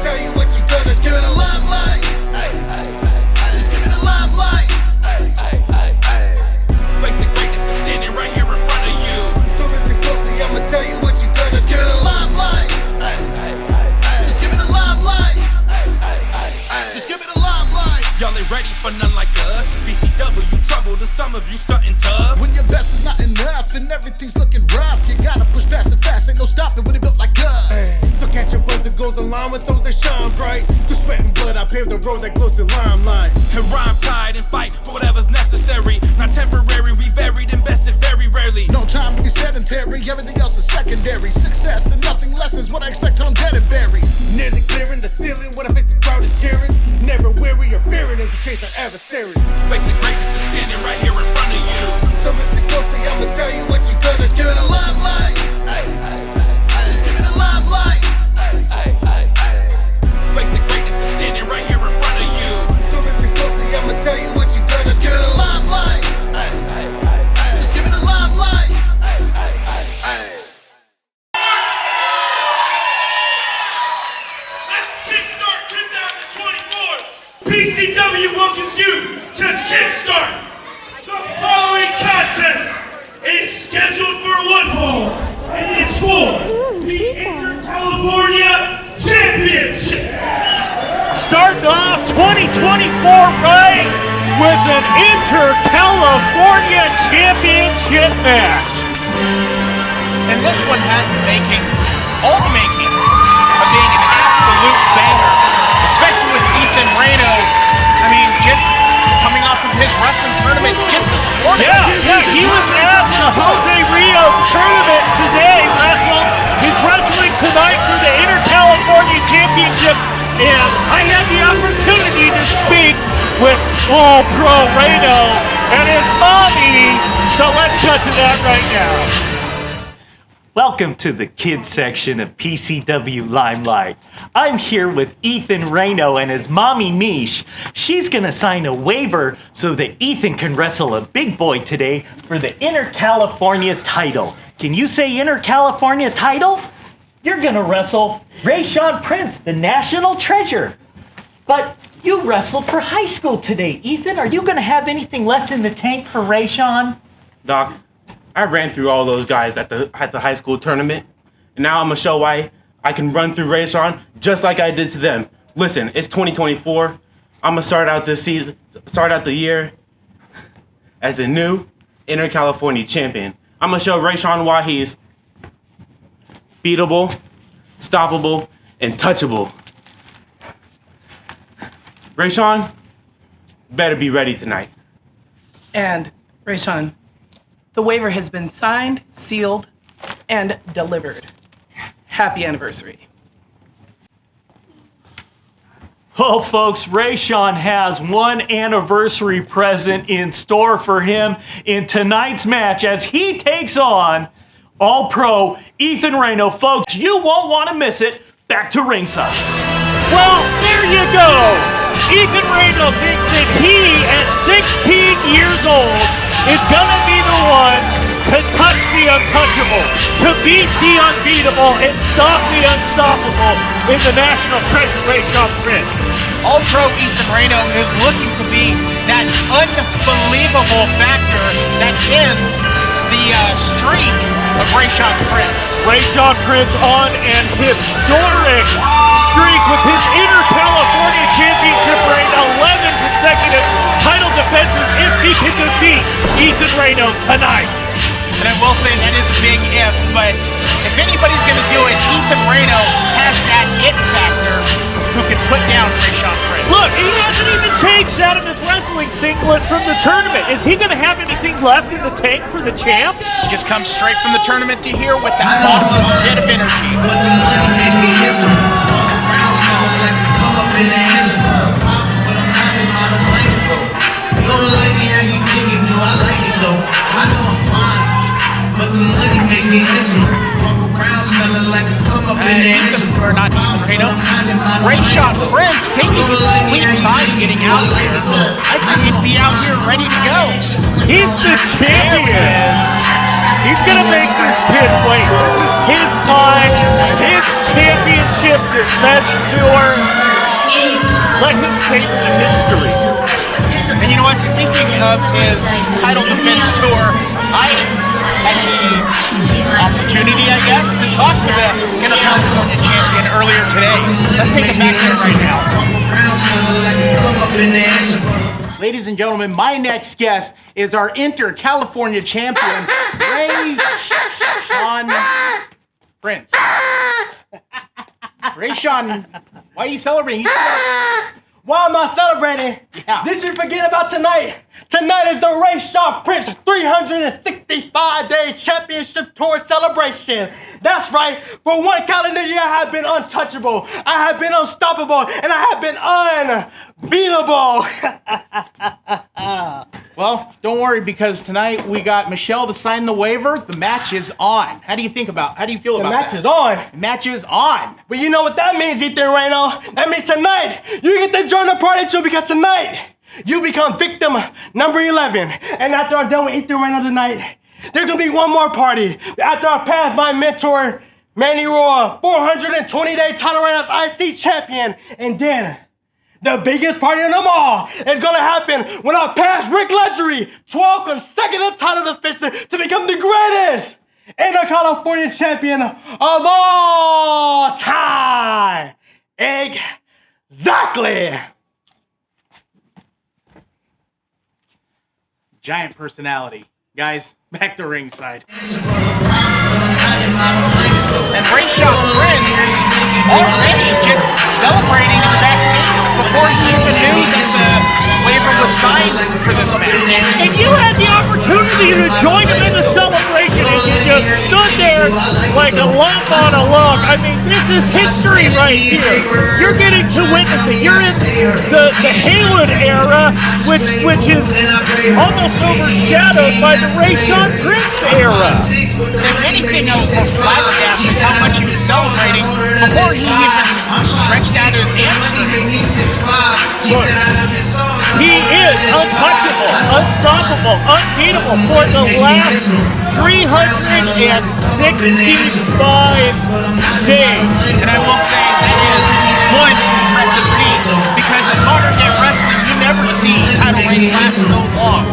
tell you what you gonna do. Just give it a limelight. Just give it a limelight. Face of greatness is standing right here in front of you. So listen closely, I'ma tell you what you gonna do. Just give it a limelight. Just give it a limelight. Just give it a limelight. Y'all ain't ready for none like us. PCW trouble to some of you stunting tough. When your best is not enough and everything's looking rough, you gotta push past it fast, ain't no stopping when it built like us. So catch your buzz, it goes along with those that shine bright. Through sweat and blood, I paved the road that glows in limelight. And rhyme tied and fight for whatever's necessary. Not temporary, we varied, invested very rarely. No time to be sedentary, everything else is secondary. Success and nothing less is what I expect till I'm dead and buried. Nearly clearing the ceiling when I face the crowd is cheering. Never weary or fearing as we chase our adversary. Face of greatness is standing right here in front of you. So listen closely, I'ma tell you what you gonna do. Just give it a limelight. Just give it a limelight. Face of greatness is standing right here in front of you. So listen closely, I'ma tell you what you gonna do. Just give it a limelight. Just give it a limelight. Let's kickstart 2024. PCW welcomes you to Kickstart. The following contest is scheduled for one fall, and it is for the InterCalifornia Championship. Starting off 2024 right with an InterCalifornia Championship match. And this one has the makings, all the makings, of being an absolute banger, especially with Ethan Reyno. I mean, just coming off of his wrestling tournament just this morning. Yeah, he was at the Jose Rios tournament today. He's wrestling tonight for the InterCalifornia Championship, and I had the opportunity to speak with All-Pro Reyno and his mommy, so let's cut to that right now. Welcome to the kids section of PCW Limelight. I'm here with Ethan Reyno and his mommy Mish. She's gonna sign a waiver so that Ethan can wrestle a big boy today for the InterCalifornia title. Can you say InterCalifornia title? You're gonna wrestle Rayshawn Prince, the National Treasure. But you wrestled for high school today. Ethan, are you gonna have anything left in the tank for Rayshawn? Doc, I ran through all those guys at the high school tournament, and now I'm gonna show why I can run through Rayshawn just like I did to them. Listen, it's 2024. I'm gonna start out the year as the new InterCalifornia champion. I'm gonna show Rayshawn why he's beatable, stoppable, and touchable. Rayshawn, better be ready tonight. And Rayshawn, the waiver has been signed, sealed, and delivered. Happy anniversary. Oh, folks, Rayshawn has one anniversary present in store for him in tonight's match as he takes on All-Pro Ethan Reyno. Folks, you won't want to miss it. Back to ringside. Well, there you go. Ethan Reyno thinks that he, at 16 years old, is going to be the one to touch the untouchable, to beat the unbeatable, and stop the unstoppable in the National Treasure Rayshawn Prince. All-Pro Ethan Reyno is looking to be that unbelievable factor that ends the streak of Rayshawn Prince. Rayshawn Prince on an historic streak with his InterCalifornia Championship reign, 11 consecutive title defenses if he can defeat Ethan Reyno tonight. And I will say that is a big if, but if anybody's going to do it, Ethan Reyno has that it factor who can put down Rayshawn Prince. Look, he hasn't even changed out of his wrestling singlet from the tournament. Is he going to have anything left in the tank for the champ? He just comes straight from the tournament to here with that monstrous pit of energy. But the money makes me hiss 'em. Walk around smelling like a come up in the answer. But I'm not in my don't like it though. You don't like me how you think you do, I like it though. I know I'm fine, but the money makes me hiss 'em. Walk around smelling like a come up in the answer. Or not Ethan Reyno, Rayshawn Prince taking his sweet time getting out of here. I think he'd be out here ready to go. He's the champion. He's going to make this kid wait. His time, his championship defense tour. Let him savor the history. And you know what? Speaking of his title defense tour, I had the opportunity, I guess, to talk to the InterCalifornia champion earlier today. Let's take it back there right now. Ladies and gentlemen, my next guest is our InterCalifornia champion, Rayshawn Prince. Rayshawn, why are you celebrating? Why am I celebrating? Yeah. Did you forget about tonight? Tonight is the Rayshawn Prince 365-day championship tour celebration. That's right. For one calendar year, I have been untouchable. I have been unstoppable. And I have been unbeatable. Well, don't worry, because tonight we got Michelle to sign the waiver. The match is on. How do you feel about that? The match is on. The match is on. But you know what that means, Ethan Reyno? That means tonight, you get to join the party too, because tonight, you become victim number 11. And after I'm done with Ethan Reyno tonight, there's going to be one more party. After I pass my mentor, Manny Roa, 420-day title reign as IC champion. And then, the biggest party of them all is going to happen when I pass Rik Luxury 12 consecutive title defenses to become the greatest InterCalifornia champion of all time. Exactly. Giant personality. Guys, back to ringside. And Rayshawn Prince already just celebrating in the backstage before he even knew that the waiver was signed for this match. And you had the opportunity to join him in the celebration, and you just stood there like a lump on a log. I mean, this is history right here. You're getting to witness it. You're in the Haywood era, which is almost overshadowed by the Rayshawn Prince era. If anything, I was most flabbergasted how much he was celebrating before he even stretched out his hamstrings. Look, he is untouchable, unstoppable, unbeatable for the last 365 days. And I will say that is one impressive feat, because in modern day wrestling, you never see title reigns last so long.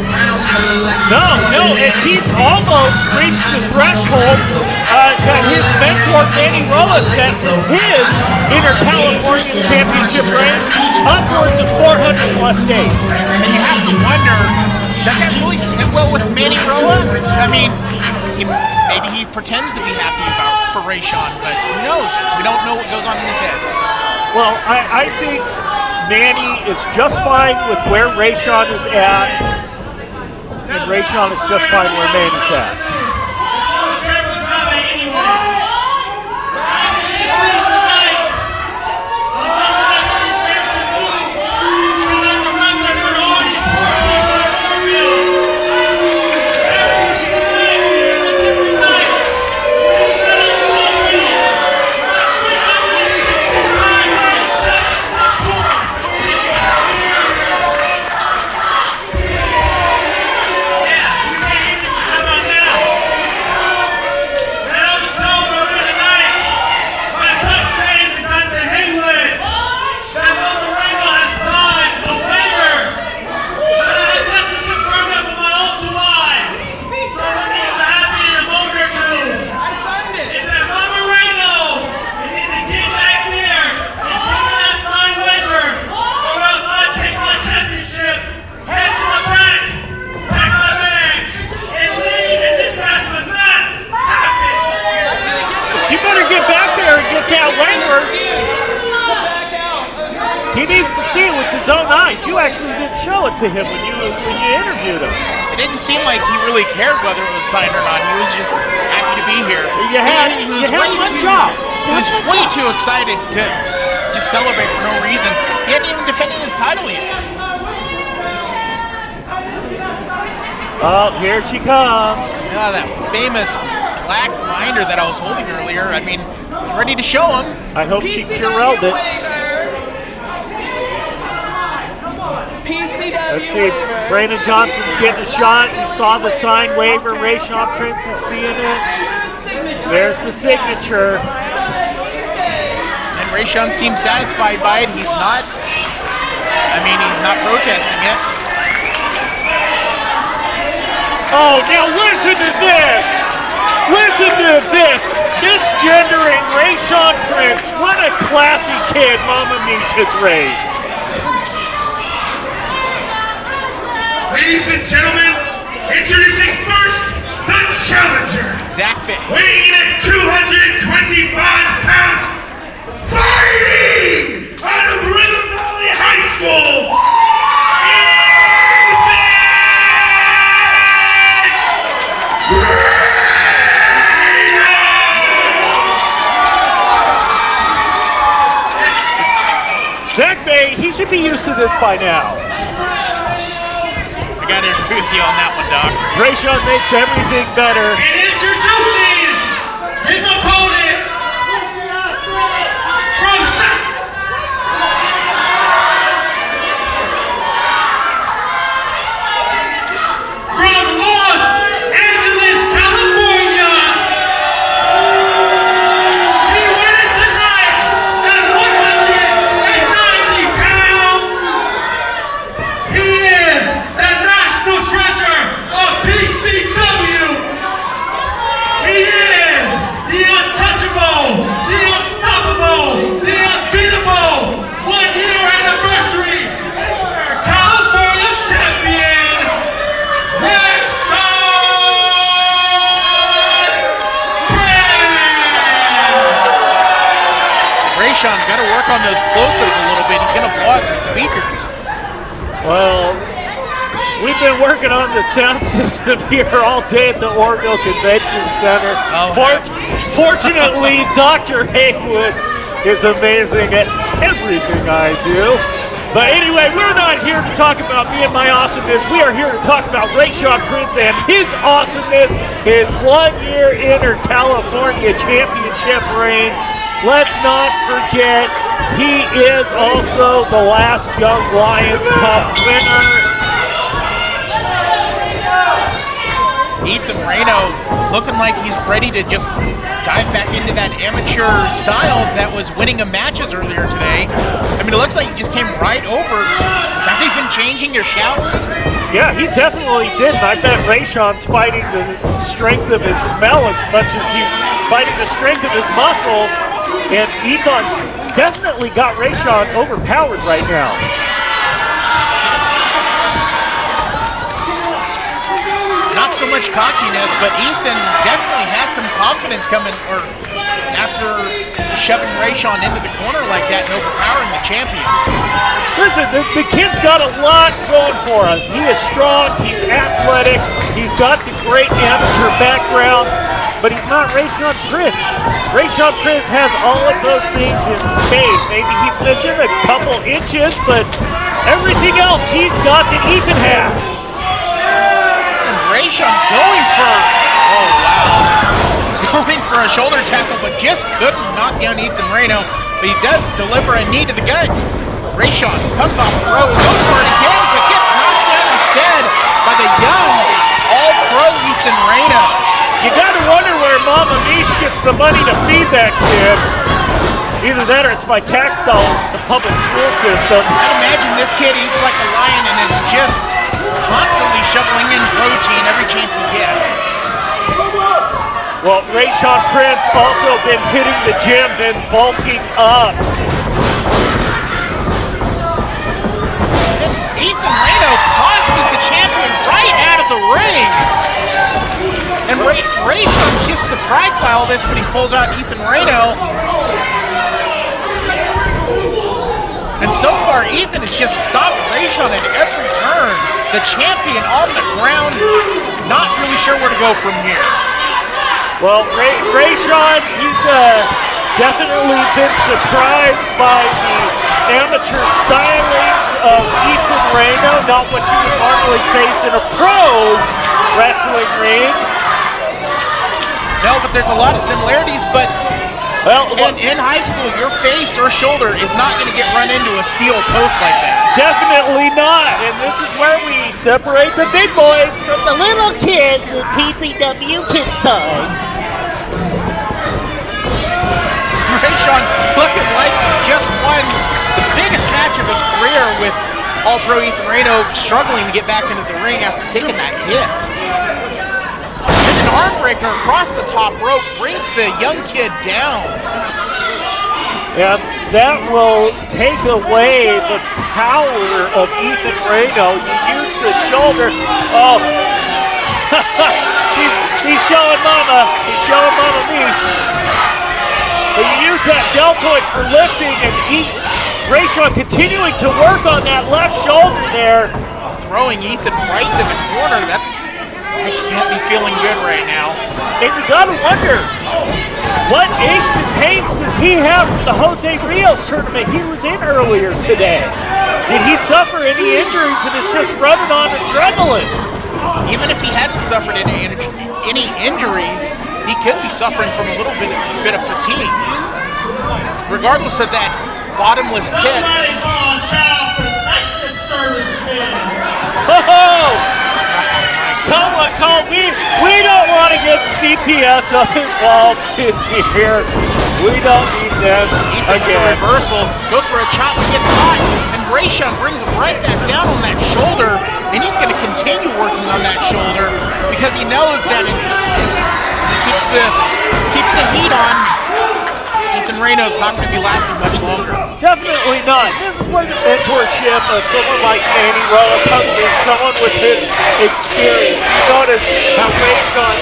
No, and he's almost reached the threshold that his mentor Manny Roa set his InterCalifornia Championship reign upwards of 400 plus days. And you have to wonder, does that really sit well with Manny Roa? I mean, maybe he pretends to be happy for Rayshawn, but who knows? We don't know what goes on in his head. Well, I think Manny is just fine with where Rayshawn is at, and Rayshawn is just fine where Manny's at. He needs to see it with his own eyes. You actually didn't show it to him when you interviewed him. It didn't seem like he really cared whether it was signed or not. He was just happy to be here. He had one job. He was way too excited to just celebrate for no reason. He hadn't even defended his title yet. Oh, here she comes. Yeah, that famous black binder that I was holding earlier. I mean, I was ready to show him. I hope she Purelled it. PCW Let's see, Brandon Johnson's getting a shot. You saw the signed waiver. Rayshawn Prince is seeing it. There's the signature. And Rayshawn seems satisfied by it. He's not, he's not protesting it. Oh, now listen to this. Listen to this. Misgendering Rayshawn Prince. What a classy kid Mama Mish has raised. Ladies and gentlemen, introducing first, the challenger. Zach Bay. Weighing in at 225 pounds, fighting out of Rhythm Valley High School, Zach Bay, he should be used to this by now. I gotta agree with you on that one, Doc. Rayshawn makes everything better. and introducing his opponent from Los Angeles, California. He went in tonight at 190 pounds. He is the National Treasure of PCW. He is the untouchable, the unstoppable, the unbeatable 1-year anniversary California champion, Rayshawn, got to work on those close-ups a little bit. He's going to blow out some speakers. Well, we've been working on the sound system here all day at the Orville Convention Center. Fortunately, Dr. Haywood is amazing at everything I do. But anyway, we're not here to talk about me and my awesomeness. We are here to talk about Rayshawn Prince and his awesomeness, his 1-year InterCalifornia Championship reign. Let's not forget, he is also the last Young Lions Cup winner. Ethan Reyno looking like he's ready to just dive back into that amateur style that was winning him matches earlier today. It looks like he just came right over without even changing your shower. Yeah, he definitely did, and I bet Rayshawn's fighting the strength of his smell as much as he's fighting the strength of his muscles, and Ethan definitely got Rayshawn overpowered right now. Not so much cockiness, but Ethan definitely has some confidence coming after shoving Rayshawn into the corner like that and overpowering the champion. Listen, the kid's got a lot going for him. He is strong, he's athletic, he's got the great amateur background, but he's not Rayshawn Prince. Rayshawn Prince has all of those things in spades. Maybe he's missing a couple inches, but everything else he's got that Ethan has. Rayshawn going for a shoulder tackle, but just couldn't knock down Ethan Reyno. But he does deliver a knee to the gut. Rayshawn comes off the ropes, goes for it again, but gets knocked down instead by the young All-Pro Ethan Reyno. You gotta wonder where Mama Mish gets the money to feed that kid. Either that or it's my tax dollars at the public school system. I'd imagine this kid eats like a lion and is just constantly shoveling in protein every chance he gets. Well, Rayshawn Prince also been hitting the gym and bulking up. And Ethan Reyno tosses the champion right out of the ring. And Rayshawn's just surprised by all this when he pulls out Ethan Reyno. And so far, Ethan has just stopped Rayshawn at every turn. The champion on the ground, not really sure where to go from here. Well, Rayshawn, he's definitely been surprised by the amateur stylings of Ethan Reyno, not what you would normally face in a pro wrestling ring. No, but there's a lot of similarities, but Well, And in high school, your face or shoulder is not going to get run into a steel post like that. definitely not. And this is where we separate the big boys from the little kids in PCW Kids Time. Rayshawn looking like he just won the biggest match of his career with All-Pro Ethan Reyno struggling to get back into the ring after taking that hit. And an arm breaker across the top rope brings the young kid down. And that will take away the power of Ethan Reyno. You use the shoulder. Oh, he's showing mama. He's showing mama Mish. But you use that deltoid for lifting, and Rayshawn continuing to work on that left shoulder there. Throwing Ethan right into the corner. I can't be feeling good right now. And you gotta wonder, what aches and pains does he have from the Jose Rios tournament he was in earlier today? Did he suffer any injuries and is just running on adrenaline? Even if he hasn't suffered any injuries, he could be suffering from a little bit of fatigue. Regardless of that bottomless pit. Somebody call Child Protective Services. Oh! Someone called me. We don't want to get CPS up involved in here. We don't need them Ethan with again. the reversal, goes for a chop and gets caught, and Rayshawn brings him right back down on that shoulder, and he's going to continue working on that shoulder because he knows that if he keeps the heat on, Ethan Reyno's not going to be lasting much longer. Definitely not. This is where the mentorship of someone like Manny Rolla comes in, someone with his experience. You notice how Rayshawn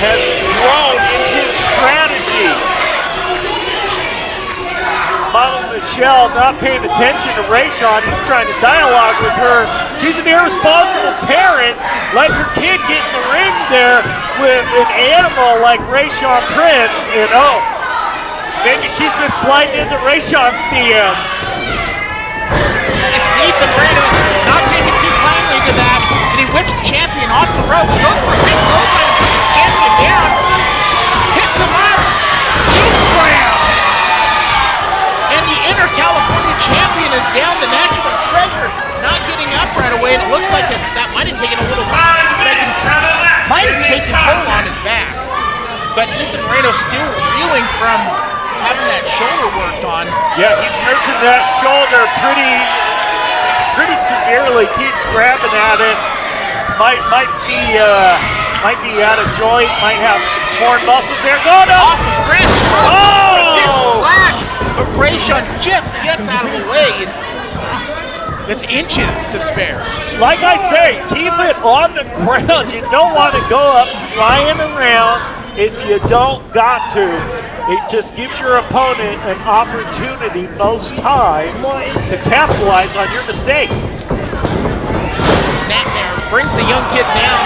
has grown in his strategy. Mama Michelle not paying attention to Rayshawn. He's trying to dialogue with her. She's an irresponsible parent, letting her kid get in the ring there with an animal like Rayshawn Prince. And maybe she's been sliding into Rayshawn's DMs. Ethan Reyno not taking too kindly to that, and he whips the champion off the ropes, goes for a big clothesline and puts the champion down, picks him up, scoop slam! And the InterCalifornia champion is down. The National Treasure not getting up right away, and it looks like that might have taken a little might have taken toll on his back. But Ethan Reyno still reeling from having that shoulder worked on. Yeah, he's nursing that shoulder pretty severely. Keeps grabbing at it. Might be out of joint. Might have some torn muscles there. Go no! Off of Grant's rope. Oh! Big splash. But Rayshawn just gets out of the way with inches to spare. Like I say, keep it on the ground. You don't want to go up flying around if you don't got to. It just gives your opponent an opportunity most times to capitalize on your mistake. Snap there, brings the young kid down,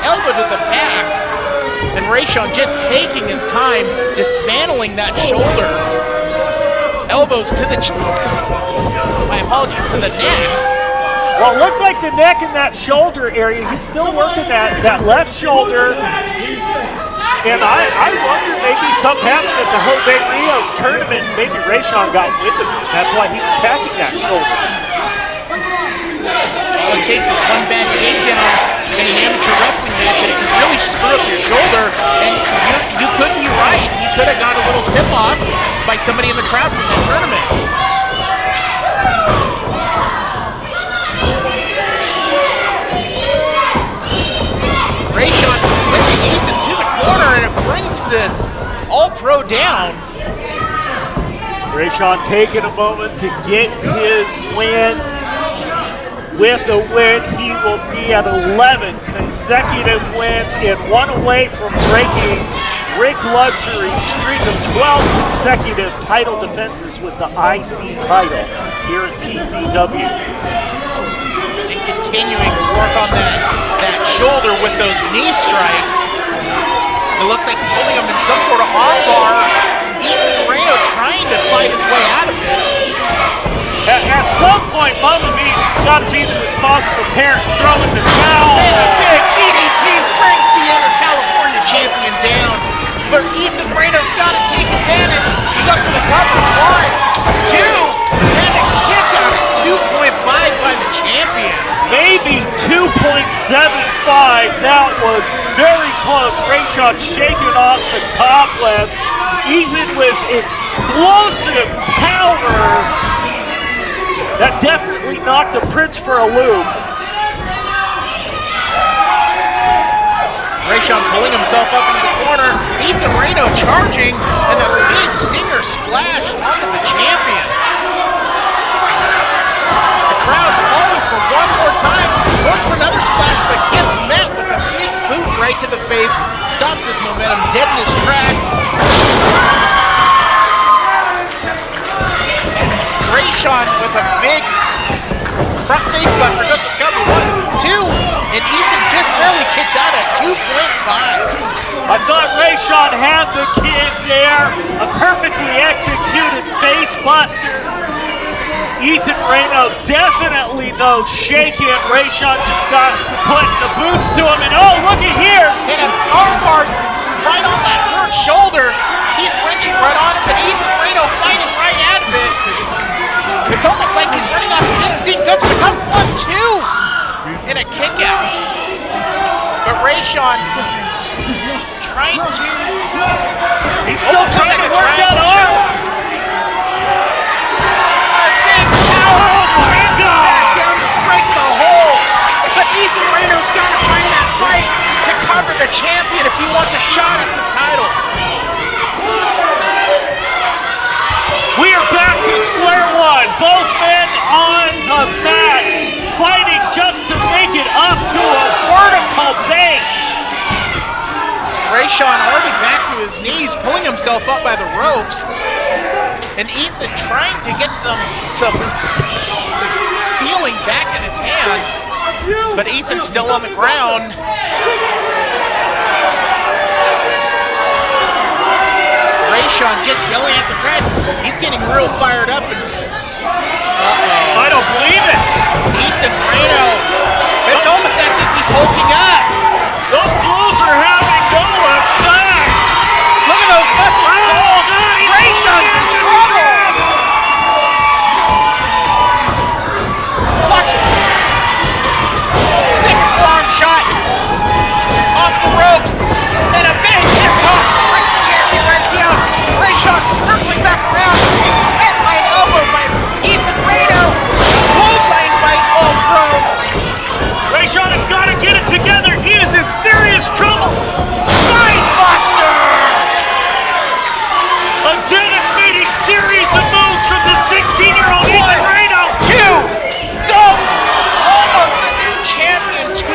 elbow to the back, and Rayshawn just taking his time, dismantling that shoulder. Elbows to the, my apologies, to the neck. Well, it looks like the neck and that shoulder area, he's still working that left shoulder. And I wonder maybe something happened at the Jose Rios tournament. Maybe Rayshawn got wind of it. That's why he's attacking that shoulder. All it takes is one bad takedown in an amateur wrestling match, and it can really screw up your shoulder. And you could be right. He could have got a little tip-off by somebody in the crowd from that tournament. Rayshawn lifting Ethan to the corner, and it brings the All-Pro down. Rayshawn taking a moment to get his win. With a win, he will be at 11 consecutive wins and one away from breaking Rik Luxury's streak of 12 consecutive title defenses with the IC title here in PCW. And continuing to work on that shoulder with those knee strikes. It looks like he's holding him in some sort of arm bar. Ethan Reyno trying to fight his way out of it. At some point, Mama Mish has got to be the responsible parent throwing the towel. And a big DDT brings the InterCalifornia champion down. But Ethan Reyno's got to take advantage. 7-5. That was very close. Rayshawn shaking off the cobweb. Ethan with explosive power. That definitely knocked the Prince for a loop. Rayshawn pulling himself up into the corner. Ethan Reyno charging, and a big stinger splash onto the champion. The crowd calling for one more time, going for another splash, but gets met with a big boot right to the face. Stops his momentum dead in his tracks. And Rayshawn with a big front face buster goes for the cover. 1, 2, and Ethan just barely kicks out at 2.5. I thought Rayshawn had the kid there. A perfectly executed face buster. Ethan Reyno definitely, though, shaking. Rayshawn just got to put the boots to him, and oh, look at here. And an arm bar right on that hurt shoulder. He's wrenching right on it, but Ethan Reyno fighting right out of it. It's almost like he's running off instinct. Goes for the cover. 1, 2, and a kick out. But Rayshawn trying to... He's still trying to work that arm. A big power slams him back down to break the hole. But Ethan Reyno's got to bring that fight to cover the champion if he wants a shot at this title. We are back to square one. Both men on the mat, fighting just to make it up to a vertical base. Rayshawn already back to his knees, pulling himself up by the ropes. And Ethan trying to get some feeling back in his hand. But Ethan's still on the ground. Rayshawn just yelling at the crowd. He's getting real fired up. And, I don't believe it. Ethan Reyno, it's almost as if he's hulking up. Those blows are having no effect. Look at those muscles fall. Rayshawn's in trouble. Watch. Second forearm shot. Off the ropes. And a big hip toss brings the champion right down. Rayshawn circling back around. He's met by an elbow by Ethan Reyno. Clothesline by All-Pro. Rayshawn has got to get it together. He is in serious trouble. Spine buster. A devastating series of moves from the 16-year-old Ethan Reyno. 2, almost the new champion. 2.5,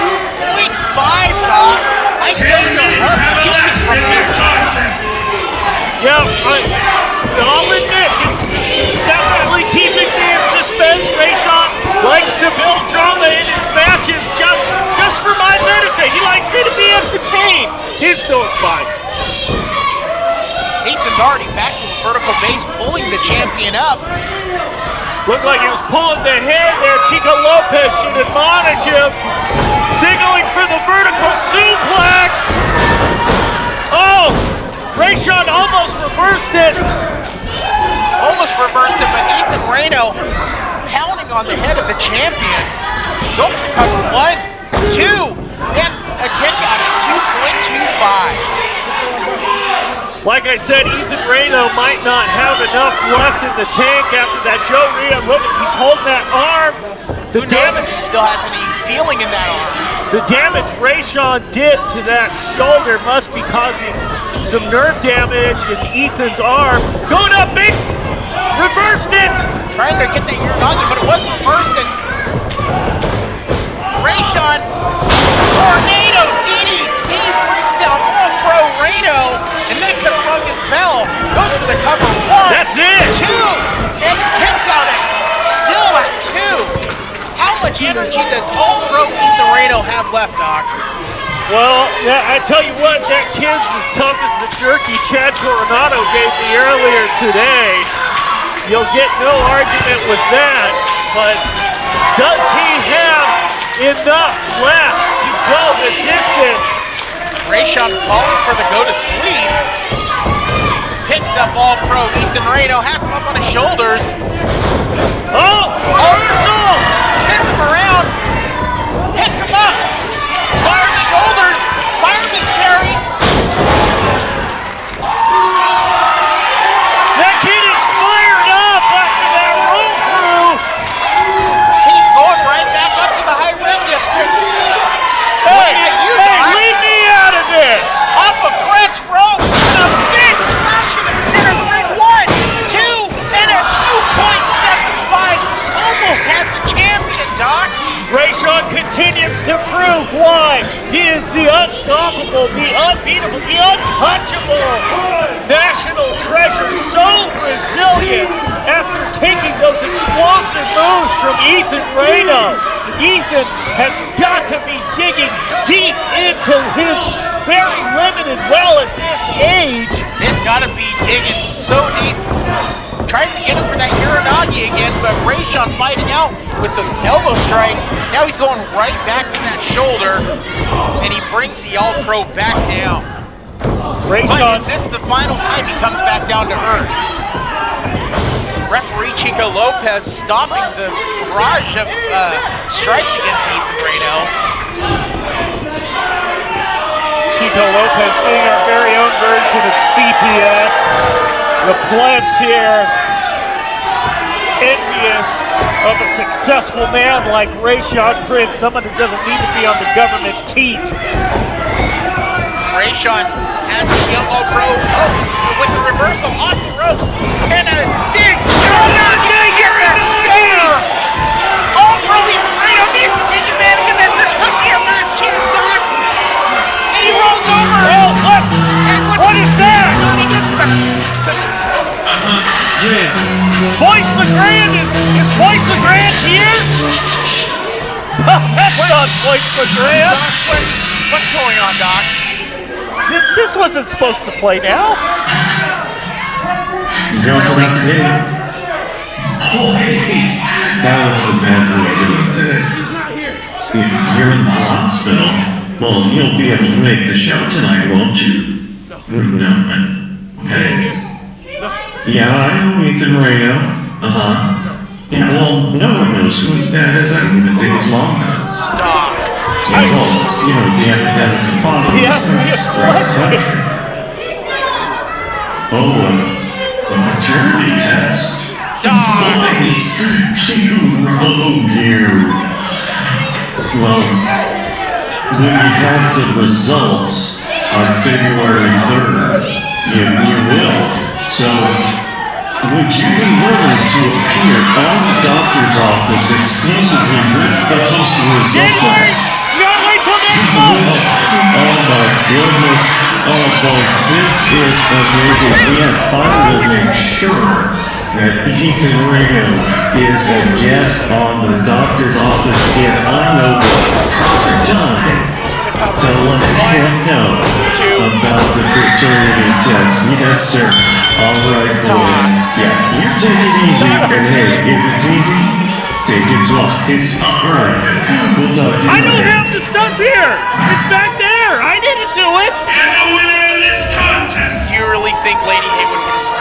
Doc. I feel your heart skipping from here. Yeah, I'll admit, this is definitely keeping me in suspense. Rayshawn likes to build drama in his matches just for my benefit. He likes me to be entertained. He's doing fine. Ethan's already back to the vertical base, pulling the champion up. Looked like he was pulling the hair there. Chico Lopez should admonish him. Signaling for the vertical suplex. Oh, Rayshawn almost reversed it. Almost reversed it, but Ethan Reyno pounding on the head of the champion. Go for the cover. 1, 2, and a kick out at 2.25. Like I said, Ethan Reyno might not have enough left in the tank after that Joe Rhea. Look, he's holding that arm. Who knows if he still has any feeling in that arm? The damage Rayshawn did to that shoulder must be causing some nerve damage in Ethan's arm. Going up big, reversed it. Trying to get that Uranagi, but it was reversed, and Rayshawn, tornado DDT brings down All-Pro Reyno, and that could have rung his bell. Goes for the cover. 1, That's it. 2, and kicks out at still at 2. How much energy does All-Pro Ethan Reyno have left, Doc? Well, yeah, I tell you what, that kid's as tough as the jerky Chad Coronado gave me earlier today. You'll get no argument with that, but does he have enough left to go the distance? Rayshawn calling for the go to sleep. Picks up All-Pro Ethan Reyno, has him up on his shoulders. Oh, reversal! Spins him around, picks him up, He is the unstoppable, the unbeatable, the untouchable National Treasure. So resilient after taking those explosive moves from Ethan Reyno. Ethan has got to be digging deep into his very limited well at this age. It's got to be digging so deep. Trying to get him for that Uranagi again, but Rayshawn fighting out with the elbow strikes. Now he's going right back to that shoulder, and he brings the All-Pro back down. Rayshawn. But is this the final time he comes back down to earth? Referee Chico Lopez stopping the barrage of strikes against Ethan Reyno. Chico Lopez being our very own version of CPS. The plebs here, envious of a successful man like Rayshawn Prince, someone who doesn't need to be on the government teat. Rayshawn has the young All-Pro with a reversal off the ropes and a big Uranagi in the center. All-Pro Ethan Reyno needs to take advantage of this. This could be your last chance, Doc. And he rolls over. Oh, look! What is that? He gets Boyce LeGrand is Boyce LeGrand here? That's not Boyce LeGrand. Doc, what's going on, Doc? This wasn't supposed to play now. Going for that today. Oh, hey, that was a bad way of doing it today. You're in the hospital. Well, you'll be able to make the show tonight, won't you? No. Okay. Yeah, I know Ethan Reyno. Yeah, well, no one knows who his dad is. I don't even think his mom does. Doc. Yeah, well, it's, the epidemic of fatherlessness. He asked me a question. Oh, a maternity test. Doc. It's you. Well, when you have the results on February 3rd, you will. So, would you be willing to appear on the doctor's office exclusively with those results? You gotta wait till next month. Oh my goodness. Oh folks, this is amazing. Yes, I will make sure that Ethan Reyno is a guest on the doctor's office, and I know the proper time to let him know about the paternity test. Yes, sir. All right, boys. Yeah, you take it easy, and hey, if it's easy, take it slow. It's all right. We'll talk to you I don't later. have the stuff here. It's back there. I didn't do it. And the winner of this contest, You really think Lady Haywood would have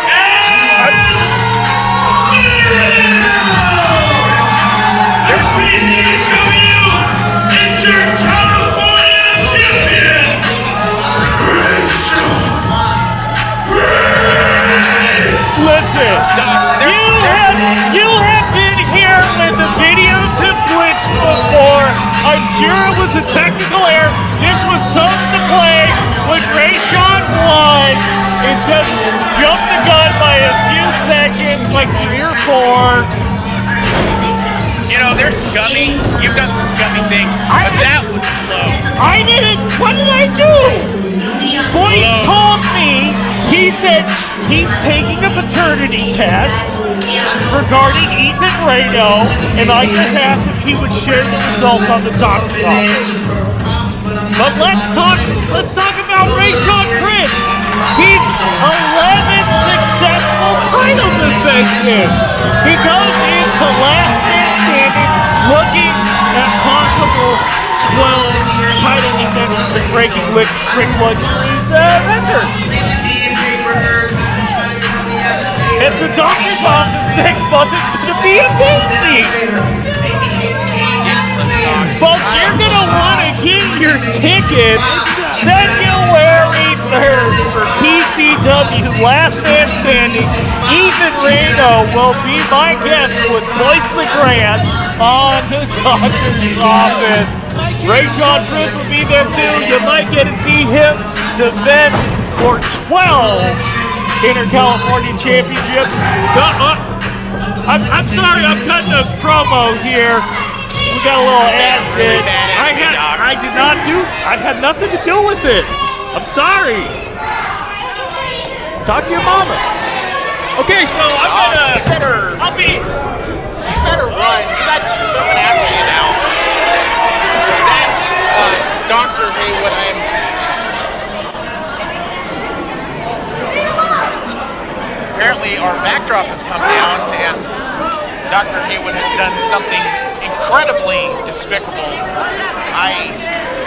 there's PCW InterCalifornia Champion, Rayshawn Prince. Listen, you have been here when the videos have glitched before. I'm sure it was a technical error. This was supposed to play when Rayshawn won. It just jumped the gun by a few seconds, like 3 or 4. they're scummy. You've done some scummy things, but that was low. I didn't. What did I do? Boyce called me. He said he's taking a paternity test regarding Ethan Reyno, and I just asked if he would share the results on the doctor's office. But let's talk about Rayshawn Prince. He's 11 successful title defenses. He goes into last man standing, looking at possible 12 title defenses and breaking Rik Luxury's record. At the doctor's office next month, it's going to be amazing. Folks, you're going to want to get your tickets February 3rd for PCW Last Man Standing. Ethan Reyno will be my guest with Boyce LeGrand on the doctor's office. Rayshawn Prince will be there too. You might get to see him defend for 12 InterCalifornia Championships. I'm sorry, I'm cutting a promo here. we got a little ad. Really bad enemy, Doc. I had nothing to do with it. I'm sorry. Talk to your mama. Okay, so You better run. You got two coming after you now. That Dr. Haywood, apparently our backdrop has come down, and Dr. Haywood has done something incredibly despicable. I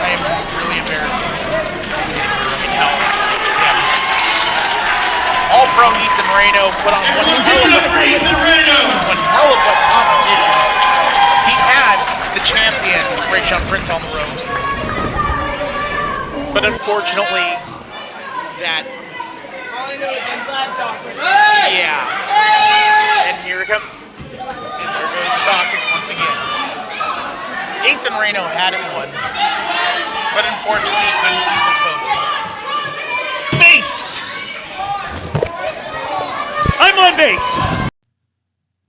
am really embarrassed sitting here right now. Yeah. All-Pro Ethan Reyno put on one hell of a competition. He had the champion, Rayshawn Prince, on the ropes. But unfortunately, that... All I know is I'm glad Doc went. Yeah. And here it comes. And there goes stalking once again. Ethan Reyno had it won, but unfortunately he couldn't keep his focus. base. I'm on base.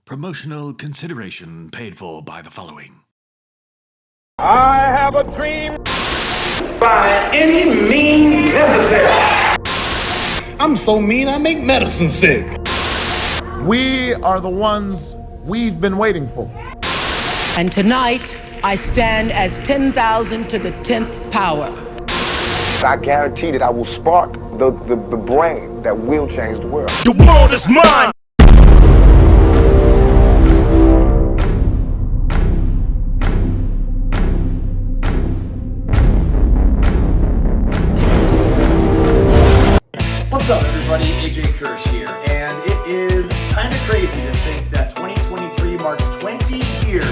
Promotional consideration paid for by the following. I have a dream by any means necessary. I'm so mean I make medicine sick. We are the ones we've been waiting for. And tonight, I stand as 10,000 to the 10th power. I guarantee that I will spark the brain that will change the world. The world is mine. What's up, everybody? AJ Kirsch here, and it is kind of crazy to think that 2023 marks 20 years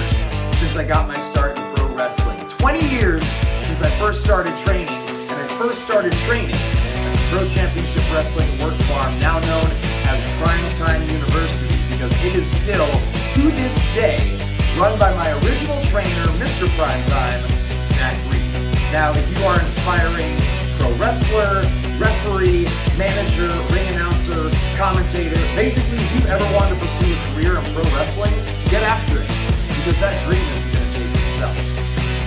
since I got my start in pro wrestling. 20 years since I first started training, and I first started training at the Pro Championship Wrestling Work Farm, now known as Primetime University, because it is still, to this day, run by my original trainer, Mr. Primetime, Zach Reed. Now, if you are an inspiring pro wrestler, referee, manager, ring announcer, commentator, basically if you've ever wanted to pursue a career in pro wrestling, get after it, because that dream isn't going to chase itself.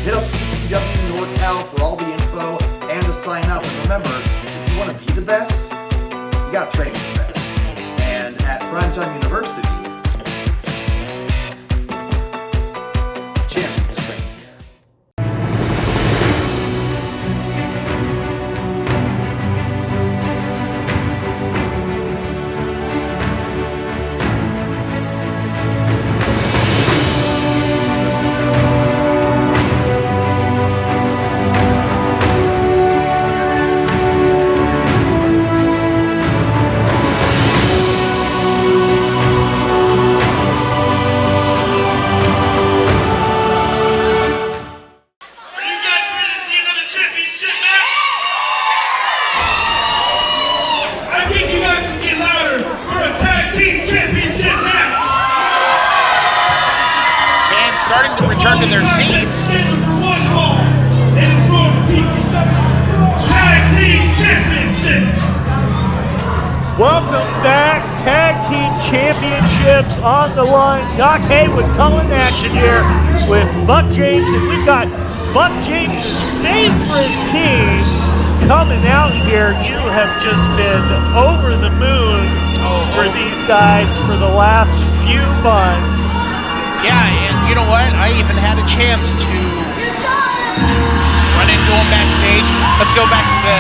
Hit up PCW NorCal for all the info and to sign up. And remember, if you want to be the best, you got to train the best. And at Primetime University, champions train here. Starting to return to their seats. Tag Team Championships. Welcome back, Tag Team Championships on the line. Doc Haywood calling action here with Buck James, and we've got Buck James's favorite team coming out here. You have just been over the moon for these guys for the last few months. Yeah, and you know what? I even had a chance to run into them backstage. Let's go back to the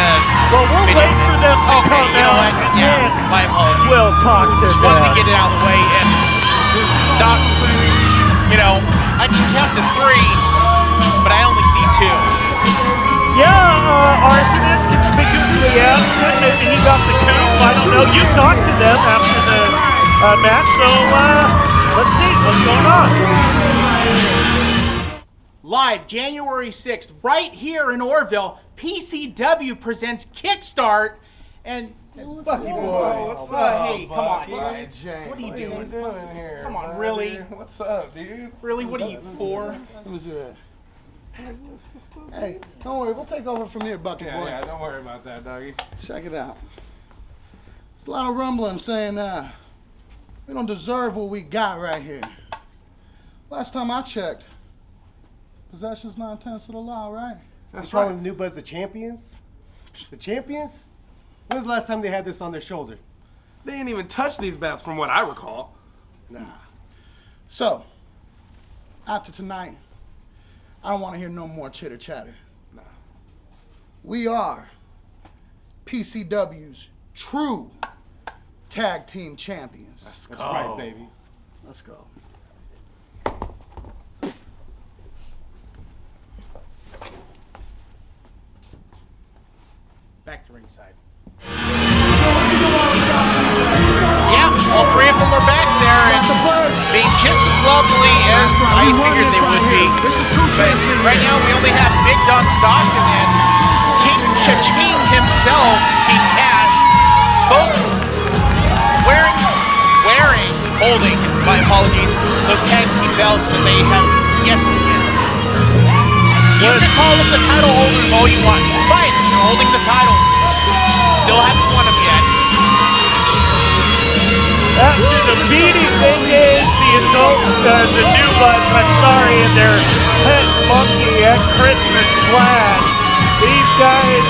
Well, we'll video. wait for them to come you know out, what? and Yeah, then my apologies. we'll talk to Just them. wanted to get it out of the way. And Doc, you know, I can count to 3, but I only see 2. Yeah, Arsonist conspicuously absent, and he got the coof. I don't know. You talked to them after the match, so let's see what's going on. Live January 6th, right here in Orville, PCW presents Kickstart. And Bucky boy, what's up? Hey, come on, dude. What are you doing here? Come on, really? What's up, dude? Really, what are you for? Who's it? Hey, don't worry, we'll take over from here, Bucky boy. Yeah, don't worry about that, doggy. Check it out. There's a lot of rumbling saying we don't deserve what we got right here. Last time I checked, Possession's 9/10 of the law, right? That's calling the New Budz the champions? The champions? When was the last time they had this on their shoulder? They ain't even touched these belts from what I recall. Nah. So, after tonight, I don't want to hear no more chitter chatter. Nah. We are PCW's true tag team champions. That's right, baby. Let's go. Back to ringside. Yeah, all three of them are back there and being just as lovely as I figured they would be. But right now we only have Big Don Stockton and King Cha-Ching himself, King Cash, both holding, my apologies, those tag team belts that they have yet to win. You can call them the title holders all you want. Fine, they're holding the titles. Still haven't won them yet. After the beating they gave the New Budz, and their pet monkey at Christmas Flash, these guys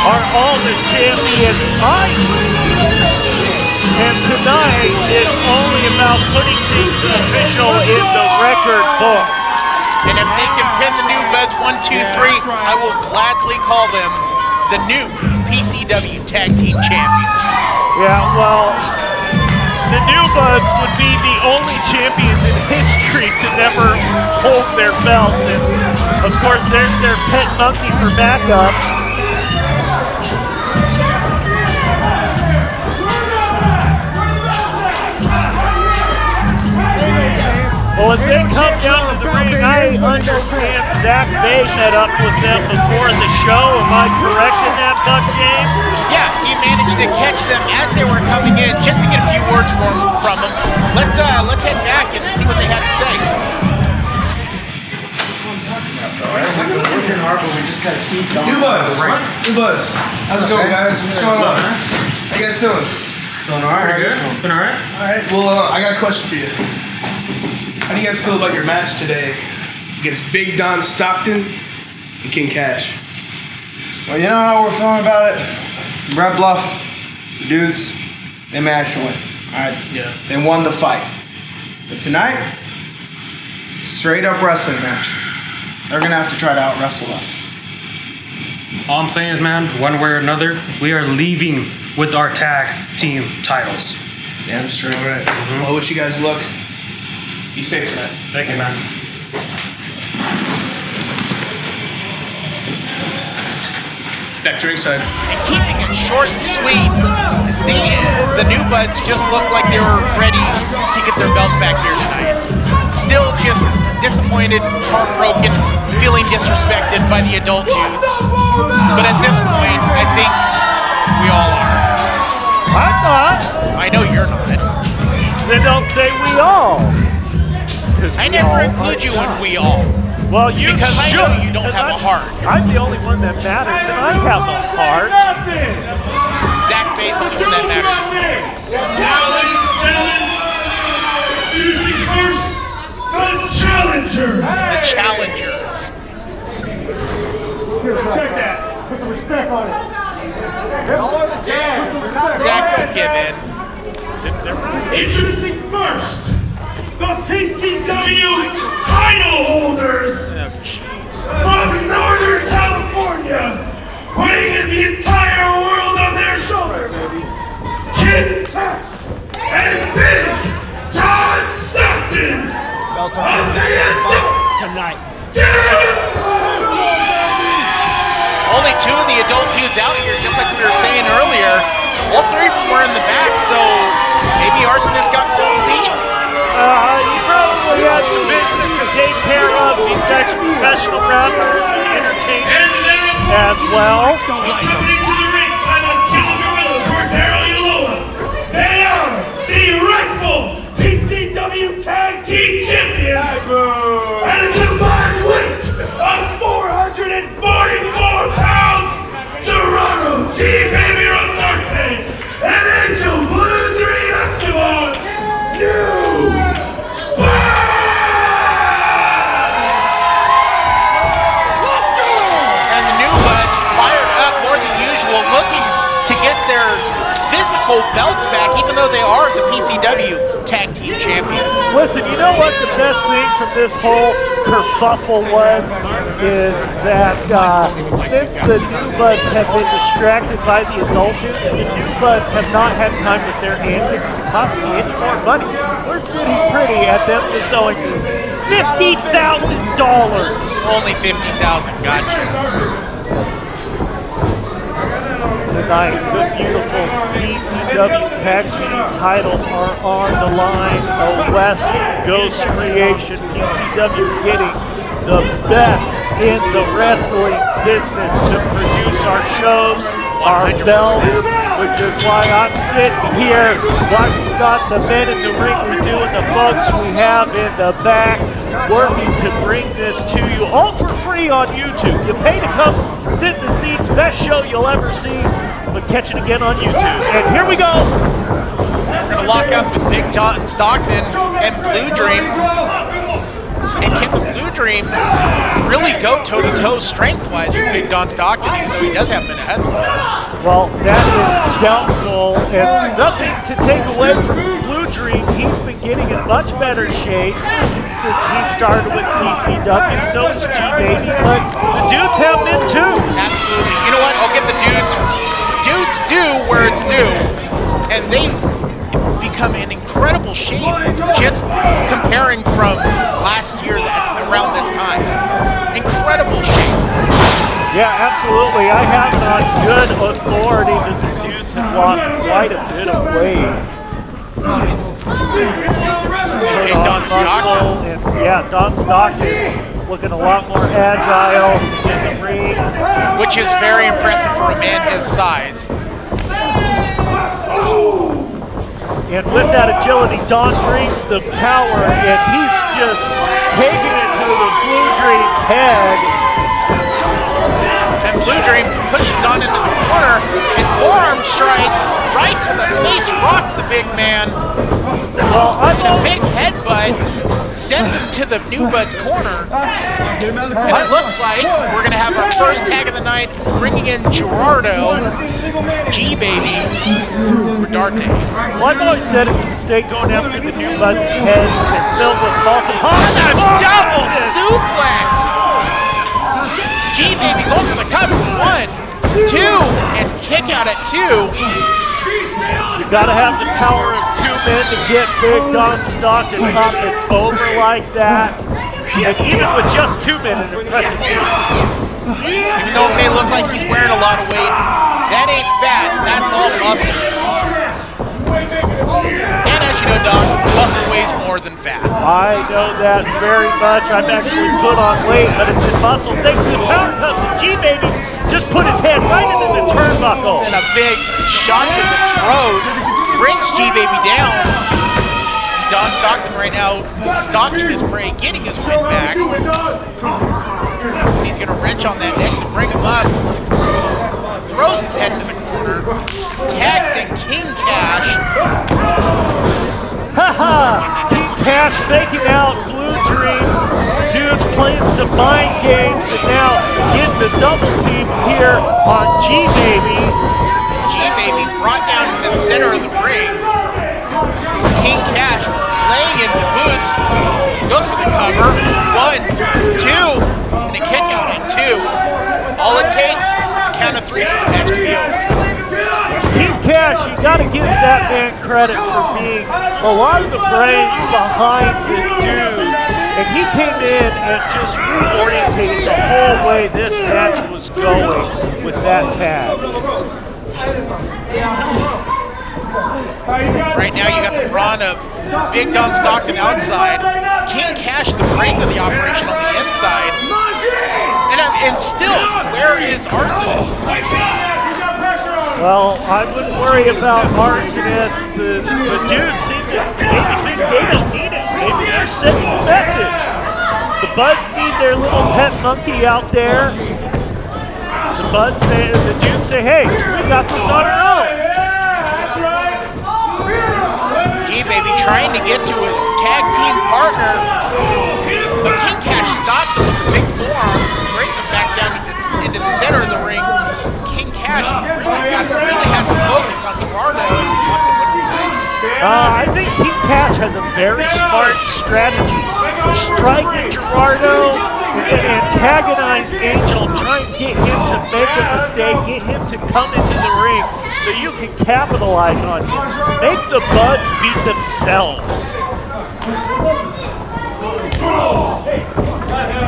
are all the champions. And tonight is only about putting things official in the record books. And if they can pin the New Budz 1, 2, 3, I will gladly call them the new PCW Tag Team Champions. Yeah, well, the New Budz would be the only champions in history to never hold their belts. And of course, there's their pet monkey for backup. Well, as they come down to the ring, I understand Zach Bay met up with them before the show. Am I correct in that, Buck James? Yeah, he managed to catch them as they were coming in, just to get a few words from them. Let's head back and see what they had to say. We've been working hard, but we just gotta keep going. New Budz, how's it going, guys? What's going on? How you guys feeling? Doing all right. Pretty good. Been all right. All right. Well, I got a question for you. How do you guys feel about your match today against Big Don Stockton and King Cash? Well, you know how we're feeling about it. Red Bluff, dudes, they managed to win. All right. Yeah. They won the fight. But tonight, straight up wrestling match. They're gonna have to try to out wrestle us. All I'm saying is, man, one way or another, we are leaving with our tag team titles. Damn straight. All right. Well, I wish you guys luck. Be safe tonight. Thank you, man. Back to ringside. And keeping it short and sweet, the New Budz just looked like they were ready to get their belts back here tonight. Still just disappointed, heartbroken, feeling disrespected by the adult dudes. But at this point, I think we all are. I'm not. I know you're not. Then don't say we all. I never include you in we all. Well, you because should. I know you don't have a heart. I'm the only one that matters, and I have a heart. Zach Bay's the only one that matters. Now, ladies and gentlemen, introducing first, the challengers. The challengers. Check that. Put some respect on it. Zach, don't give in. Introducing first, the PCW title holders from Northern California, weighing in the entire world on their shoulder, King Cash and Big Don Stockton of the tonight. Only two of the adult dudes out here, just like we were saying earlier. All three of them were in the back, so maybe Arsonist got cold feet. You probably had some business to take care of. These guys are professional rappers and entertainers as well. Coming to the ring by the Kill Gorilla, Cordero Yaloa. They are the rightful PCW Tag Team Champions. And a combined weight of 444 pounds, Toronto G. Baby Rodarte and Angel Blue Dream Escobar. New Budz! belts back, even though they are the PCW Tag Team Champions. Listen, you know what the best thing from this whole kerfuffle is that since the new Budz have been distracted by the adult dudes, the new Budz have not had time with their antics to cost me any more money. We're sitting pretty at them just owing $50,000. Only $50,000, gotcha. Tonight, the beautiful PCW Tag Team titles are on the line. A West Ghost creation. PCW getting the best in the wrestling business to produce our shows, our 100%. belts, which is why I'm sitting here, why we've got the men in the ring we do and the folks we have in the back working to bring this to you, all for free on YouTube. You pay to come sit in the seats, best show you'll ever see, but catch it again on YouTube. And here we go. We're going to lock up with Big John Stockton and Blue Dream. And can the Blue Dream really go toe-to-toe strength-wise with Big Don Stockton, even though he does have him in a headlock? Well, that is doubtful, and nothing to take away from Blue Dream. He's been getting in much better shape since he started with PCW, so is G-Baby, but the dudes have been too. Absolutely. You know what? I'll give the dudes due where it's due, and they've become in incredible shape just comparing from last year around this time. Incredible shape. Yeah, absolutely. I have it on good authority that the dudes have lost quite a bit of weight. Big Don Stockton. And Don Stockton looking a lot more agile in the ring. Which is very impressive for a man his size. And with that agility, Don brings the power, and he's just taking it to the Blue Dream's head. And Blue Dream pushes Don into the corner, and forearm strikes right to the face, rocks the big man. Well, and a big headbutt sends him to the new Budz corner. And it looks like we're going to have our first tag of the night, bringing in Gerardo, G-Baby, Rodarte. Well, I've always said it's a mistake going after the new Buds' heads. They're filled with multiple. A double suplex! G-Baby going for the cover. 1, 2, and kick out at 2. You've got to have the power of two men to get Big Don Stockton up and over like that. And even with just two men, an impressive feat. Even though it may look like he's wearing a lot of weight, that ain't fat, that's all muscle. And as you know, Don, muscle weighs more than fat. I know that very much. I've actually put on weight, but it's in muscle. Thanks to the power cuffs of G-Baby, just put his head right into the turnbuckle. And a big shot to the throat brings G-Baby down. Don Stockton right now stalking his prey, getting his win back. He's going to wrench on that neck to bring him up. Throws his head into the corner. Tags in King Cash. Haha! King Cash faking out Blue Dream. Dudes playing some mind games and now getting the double team here on G-Baby. G-Baby brought down to the center of the ring. King Cash laying in the boots. Goes for the cover. 1, 2, and a kick out at 2. All it takes is a count of 3 for the match to be over. King Cash, you got to give that man credit for being a lot of the brains behind the dudes. And he came in and just reorientated the whole way this match was going with that tag. Right now you got the brawn of Big Don Stockton outside, King Cash the brains of the operation on the inside, and still, where is Arsonist? Well, I wouldn't worry about Arsonist. The dudes seem to maybe think they don't need it. Maybe they're sending a message. The Budz need their little pet monkey out there. The dudes say, hey, we got this on our own. G-Baby trying to get to his tag team partner, but King Cash stops him with the big forearm, brings him back down into the center of the ring. King Cash really has to focus on Gerardo if he wants I think King Cash has a very smart strategy. Strike at Gerardo and antagonize Angel. Try and get him to make a mistake, get him to come into the ring so you can capitalize on him. Make the Budz beat themselves.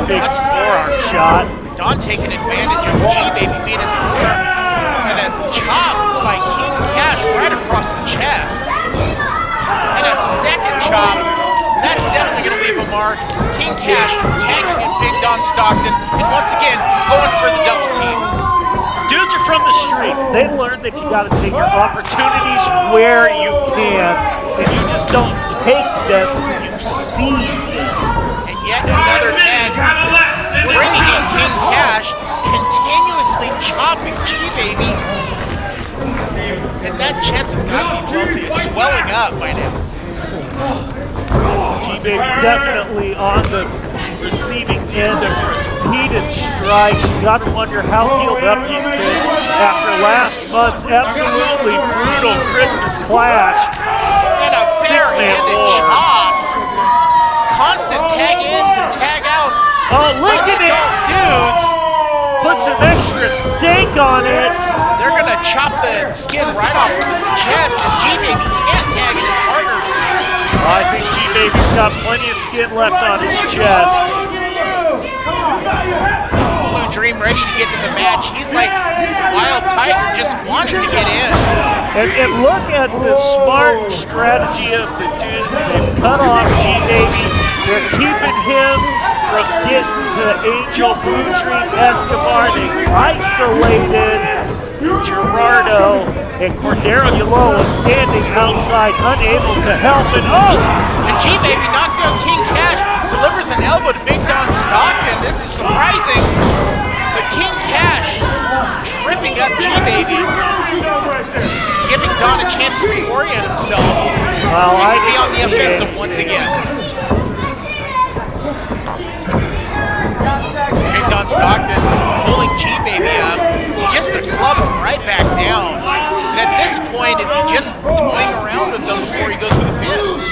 Big forearm shot. Don taking advantage of G-Baby being in the corner. And a chop by King Cash right across the chest. And a second chop. That's definitely going to leave a mark. King Cash tagging in Big Don Stockton. And once again, going for the double team. Dudes are from the streets. They learned that you got to take your opportunities where you can. And you just don't take them, you seize them. And yet another tag. Bringing in King Cash. Continuously chopping G-Baby. And that chest has got to be wilted. It's swelling up by now. G-Baby definitely on the receiving end of repeated strikes. You got to wonder how healed up he's been after last month's absolutely brutal Christmas clash. And a bare-handed chop. Constant tag ins and tag outs. Oh, look at it! Dudes. Put some extra steak on it. They're going to chop the skin right off of his chest, and G-Baby can't tag in his partners. I think G-Baby's got plenty of skin left on his chest. Blue Dream ready to get into the match. He's like Wild Tiger, just wanting to get in. And look at the smart strategy of the dudes. They've cut off G-Baby. They're keeping him from getting to Angel, Blue Dream, Escobar. They've isolated Gerardo, and Cordero Ulloa standing outside, unable to help. And and G-Baby knocks down King Cash, delivers an elbow to Big Don Stockton. This is surprising, but King Cash tripping up G-Baby, giving Don a chance to reorient himself. Well, he could be on the offensive once again. Big Don Stockton pulling G-Baby up, just to club him right back down. And at this point, is he just toying around with him before he goes for the pin?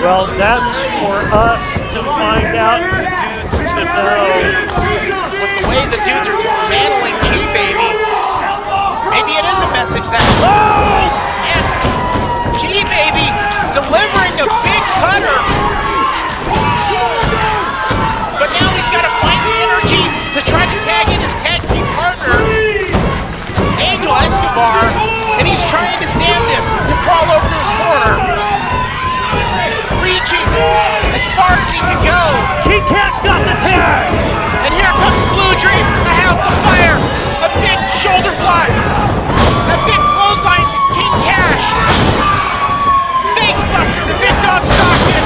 Well, that's for us to find out, the dudes to know. With the way the dudes are dismantling G-Baby, maybe it is a message that... And G-Baby delivering a big cutter. But now he's got to find the energy to try to tag in his tag team partner, Angel Escobar, and he's trying his damnedest to crawl over to his corner. Reaching as far as he can go. King Cash got the tag! And here comes Blue Dream, a house of fire, a big shoulder block, a big clothesline to King Cash, face buster to Big Don Stockton.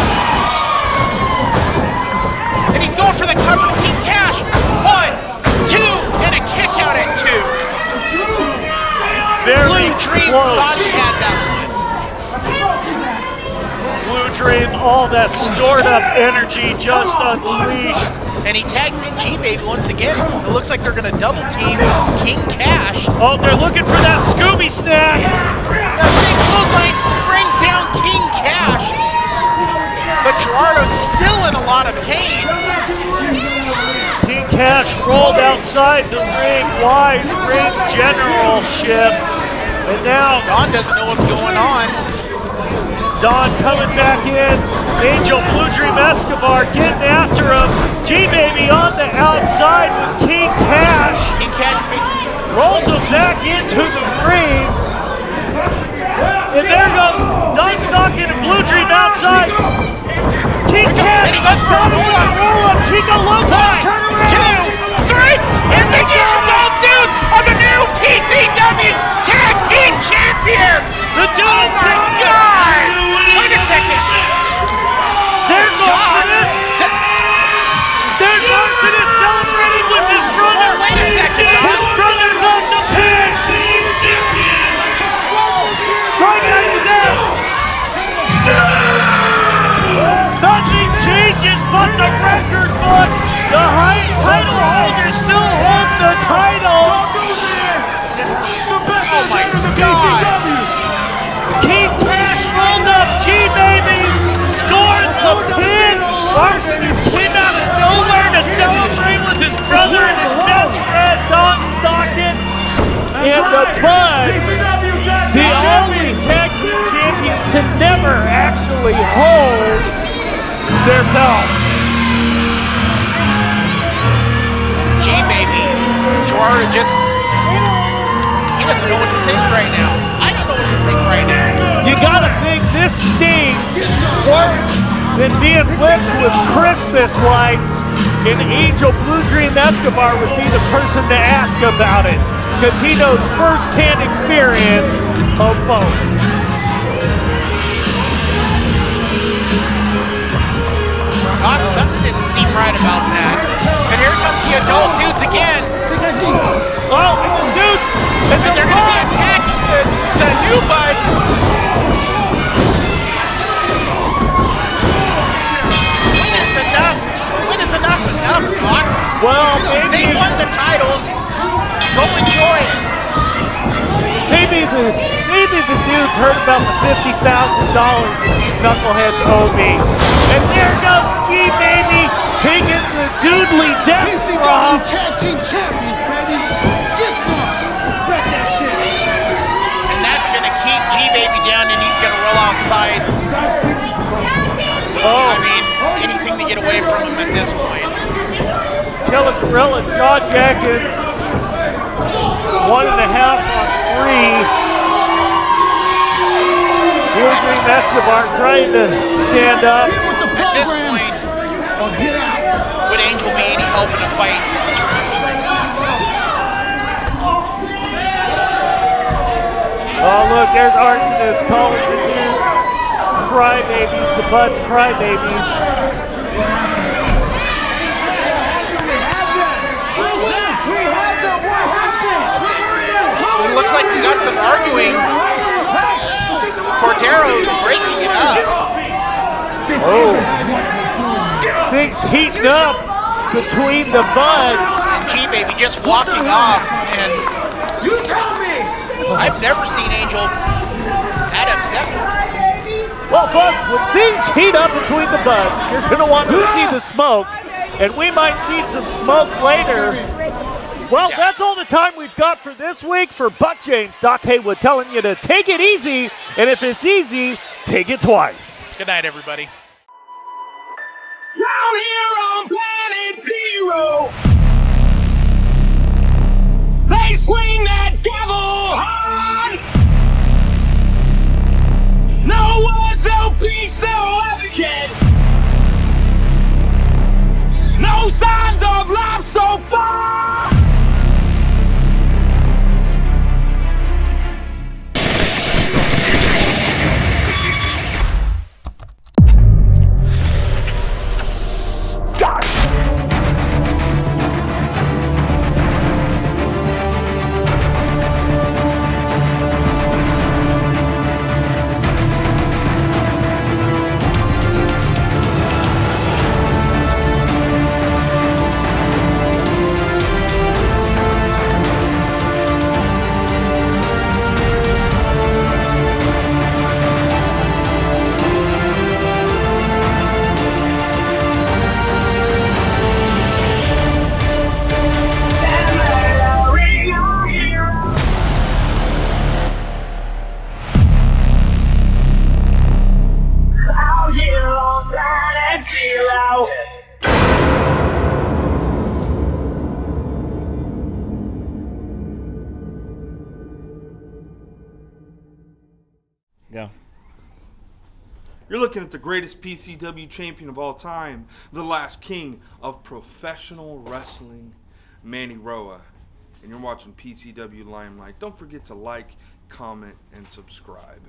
And he's going for the cover to King Cash. 1, 2, and a kick out at 2. Very Blue Dream close. thought he had that one. Blue Dream, all that stored up energy just unleashed. And he tags in G-Baby once again. It looks like they're going to double team King Cash. Oh, they're looking for that Scooby snack. That big clothesline brings down King Cash. But Gerardo's still in a lot of pain. King Cash rolled outside the ring, wise ring generalship. And now Don doesn't know what's going on. Don coming back in. Angel, Blue Dream, Escobar getting after him. G-Baby on the outside with King Cash. King Cash rolls him back into the ring. And there goes Don Stockton and Blue Dream outside. King Cash and he goes for a roll-up. Chico Lopez, turn around. 2, 3, and the those dudes are the new PCW Tag Team Champions. The dudes. Oh my God! Wait a second. There's Arsenis. There's Arsenis celebrating with his brother. Oh, wait a second, Don. His brother got the pin. Right at his ass. Nothing changes but the record book. The title holders still hold the titles. Oh my God. the Budz, the only tag team champions to never actually hold their belts. Gee, baby, Gerardo just, he doesn't know what to think right now. I don't know what to think right now. You gotta think this stings worse than being whipped with Christmas lights, and Angel Blue Dream Escobar would be the person to ask about it, because he knows first-hand experience of both. Something didn't seem right about that. And here comes the adult dudes again. Oh, and the dudes, and they're going to be attacking the new Budz. When is enough, Doc? Well, maybe they won the titles. Go enjoy it. Maybe the dudes heard about the $50,000 that these knuckleheads owe me. And there goes G-Baby taking the Doodly Death PCW Tag Team Champions, baby. Get some. Back that shit. And that's going to keep G-Baby down, and he's going to roll outside. Oh. I mean, anything to get away from him at this point. Killer Gorilla jaw jacket. 1.5 on 3. Blue Dream Escobar trying to stand up. At this point, would Angel be any help in a fight? Oh, look, there's Arsonist calling the dudes crybabies, the Budz crybabies. It looks like we got some arguing. Cordero breaking it up. Oh. Things heating up between the Budz. And G-Baby just walking off. And you tell me. I've never seen Angel that upset before. Well, folks, when things heat up between the Budz, you're going to want to see the smoke. And we might see some smoke later. Well, that's all the time we've got for this week. For Buck James, Doc Haywood telling you to take it easy, and if it's easy, take it twice. Good night, everybody. Down here on Planet Zero, they swing that devil hard. No words, no peace, no advocate. No signs of life so far. Go. You're looking at the greatest PCW champion of all time, the last king of professional wrestling, Manny Roa. And you're watching PCW Limelight. Don't forget to like, comment, and subscribe.